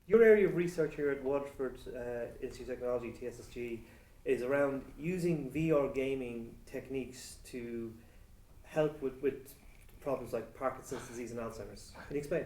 Your area of research here at Waterford Institute of Technology, TSSG, is around using VR gaming techniques to help with problems like Parkinson's disease and Alzheimer's. Can you explain?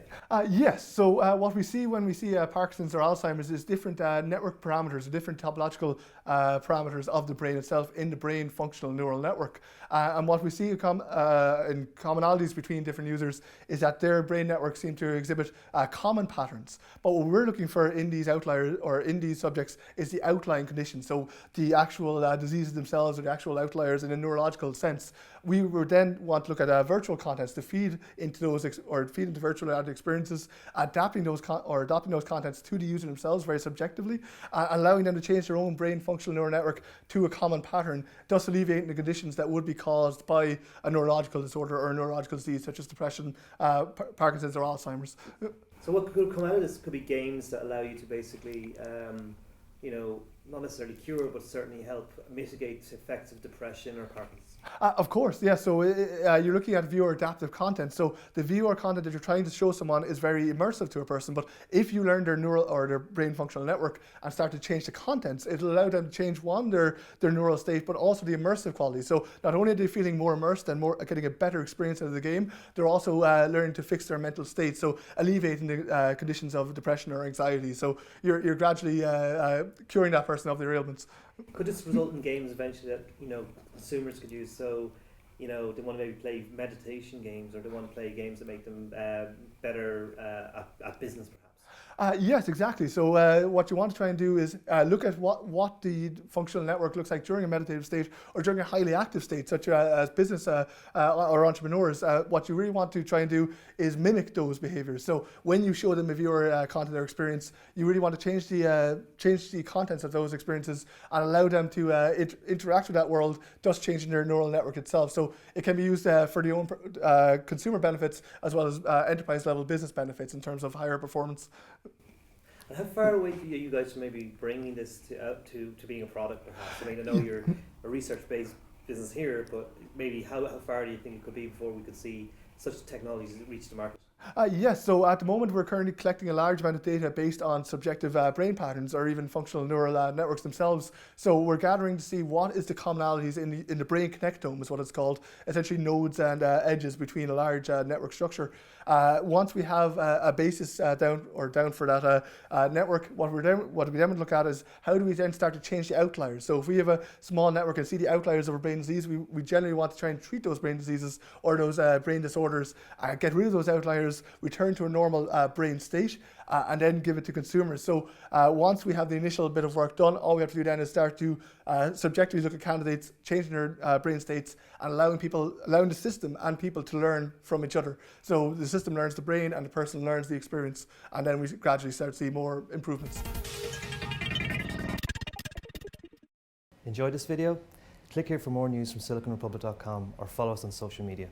Yes, so what we see when we see Parkinson's or Alzheimer's is different network parameters, or different topological parameters of the brain itself in the brain functional neural network. And what we see in commonalities between different users is that their brain networks seem to exhibit common patterns. But what we're looking for in these outliers or in these subjects is the outlying conditions, so the actual diseases themselves or the actual outliers in a neurological sense. We would then want to look at virtual contents to feed into those feed into virtual reality experiences, adapting those adopting those contents to the user themselves very subjectively, allowing them to change their own brain functional neural network to a common pattern, thus alleviating the conditions that would be caused by a neurological disorder or a neurological disease such as depression, Parkinson's or Alzheimer's. So what could come out of this could be games that allow you to basically, not necessarily cure, but certainly help mitigate effects of depression or Parkinson's. Of course, yeah. So you're looking at viewer adaptive content. So the viewer content that you're trying to show someone is very immersive to a person. But if you learn their neural or their brain functional network and start to change the contents, it'll allow them to change their neural state, but also the immersive quality. So not only are they feeling more immersed and getting a better experience out of the game, they're also learning to fix their mental state. So alleviating the conditions of depression or anxiety. So you're gradually curing that person of their ailments. Could this result in games eventually that consumers could use? So they want to maybe play meditation games, or they want to play games that make them better at business, perhaps. Yes, exactly. So what you want to try and do is look at what the functional network looks like during a meditative state or during a highly active state, such as business or entrepreneurs. What you really want to try and do is mimic those behaviors. So when you show them a viewer content or experience, you really want to change the contents of those experiences and allow them to interact with that world, thus changing their neural network itself. So it can be used for the own consumer benefits as well as enterprise level business benefits in terms of higher performance. And how far away are you guys from maybe bringing this to being a product, perhaps? I mean, I know you're a research-based business here, but maybe how far do you think it could be before we could see such technologies reach the market? Yes, so at the moment we're currently collecting a large amount of data based on subjective brain patterns or even functional neural networks themselves. So we're gathering to see what is the commonalities in the brain connectome is what it's called, essentially nodes and edges between a large network structure. Once we have a basis down for that network, what we then look at is how do we then start to change the outliers. So if we have a small network and see the outliers of a brain disease, we generally want to try and treat those brain diseases or those brain disorders, get rid of those outliers, return to a normal brain state, and then give it to consumers. So once we have the initial bit of work done, all we have to do then is start to subjectively look at candidates, changing their brain states, and allowing the system and people to learn from each other. So the system learns the brain and the person learns the experience, and then we gradually start to see more improvements. Enjoyed this video? Click here for more news from siliconrepublic.com or follow us on social media.